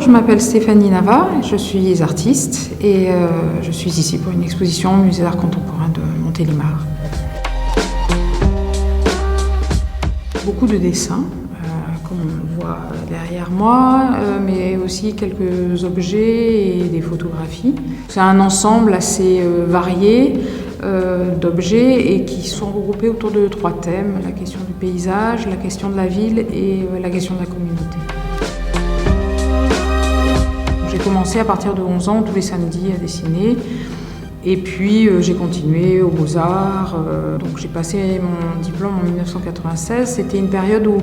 Je m'appelle Stéphanie Nava, je suis artiste et je suis ici pour une exposition au Musée d'art contemporain de Montélimar. Beaucoup de dessins, comme on le voit derrière moi, mais aussi quelques objets et des photographies. C'est un ensemble assez varié d'objets et qui sont regroupés autour de 3 thèmes: la question du paysage, la question de la ville et la question de la communauté. J'ai commencé à partir de 11 ans, tous les samedis, à dessiner. Et puis j'ai continué aux Beaux-Arts. Donc j'ai passé mon diplôme en 1996. C'était une période où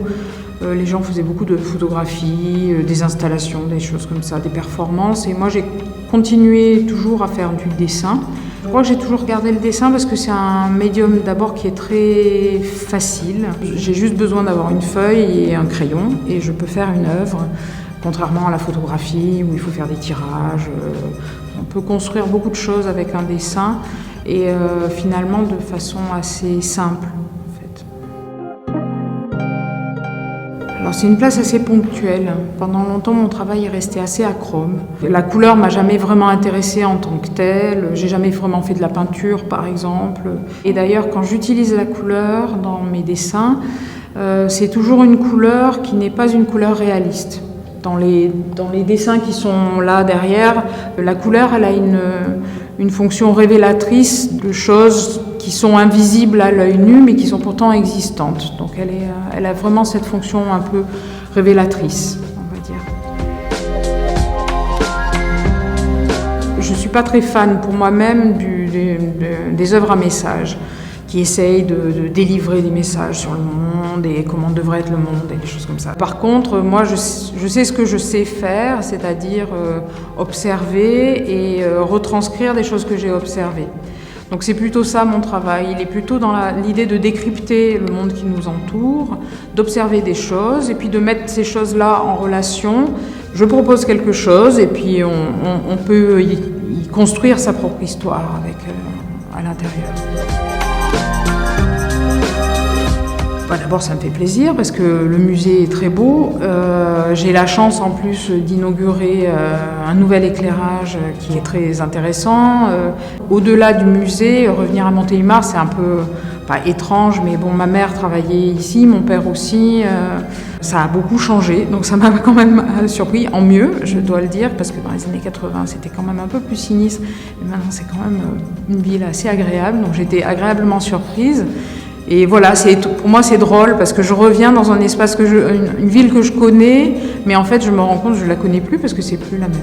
les gens faisaient beaucoup de photographies, des installations, des choses comme ça, des performances. Et moi j'ai continué toujours à faire du dessin. Je crois que j'ai toujours gardé le dessin parce que c'est un médium d'abord qui est très facile. J'ai juste besoin d'avoir une feuille et un crayon et je peux faire une œuvre. Contrairement à la photographie où il faut faire des tirages, on peut construire beaucoup de choses avec un dessin et finalement de façon assez simple en fait. Alors c'est une place assez ponctuelle. Pendant longtemps mon travail est resté assez achrome. La couleur m'a jamais vraiment intéressée en tant que telle. J'ai jamais vraiment fait de la peinture par exemple. Et d'ailleurs quand j'utilise la couleur dans mes dessins, c'est toujours une couleur qui n'est pas une couleur réaliste. Dans les dessins qui sont là derrière, la couleur elle a une fonction révélatrice de choses qui sont invisibles à l'œil nu mais qui sont pourtant existantes. Donc elle a vraiment cette fonction un peu révélatrice, on va dire. Je ne suis pas très fan pour moi-même des œuvres à message qui essayent de délivrer des messages sur le monde et comment devrait être le monde et des choses comme ça. Par contre, moi, je sais ce que je sais faire, c'est-à-dire observer et retranscrire des choses que j'ai observées. Donc c'est plutôt ça mon travail, il est plutôt dans l'idée de décrypter le monde qui nous entoure, d'observer des choses et puis de mettre ces choses-là en relation. Je propose quelque chose et puis on peut y construire sa propre histoire à l'intérieur. D'abord, ça me fait plaisir parce que le musée est très beau. J'ai la chance en plus d'inaugurer un nouvel éclairage qui est très intéressant. Au-delà du musée, revenir à Montélimar, c'est un peu, pas étrange, mais bon, ma mère travaillait ici, mon père aussi. Ça a beaucoup changé, donc ça m'a quand même surpris, en mieux, je dois le dire, parce que dans les années 80, c'était quand même un peu plus sinistre. Et maintenant, c'est quand même une ville assez agréable, donc j'étais agréablement surprise. Et voilà, pour moi c'est drôle parce que je reviens dans un espace une ville que je connais, mais en fait je me rends compte que je la connais plus parce que c'est plus la même.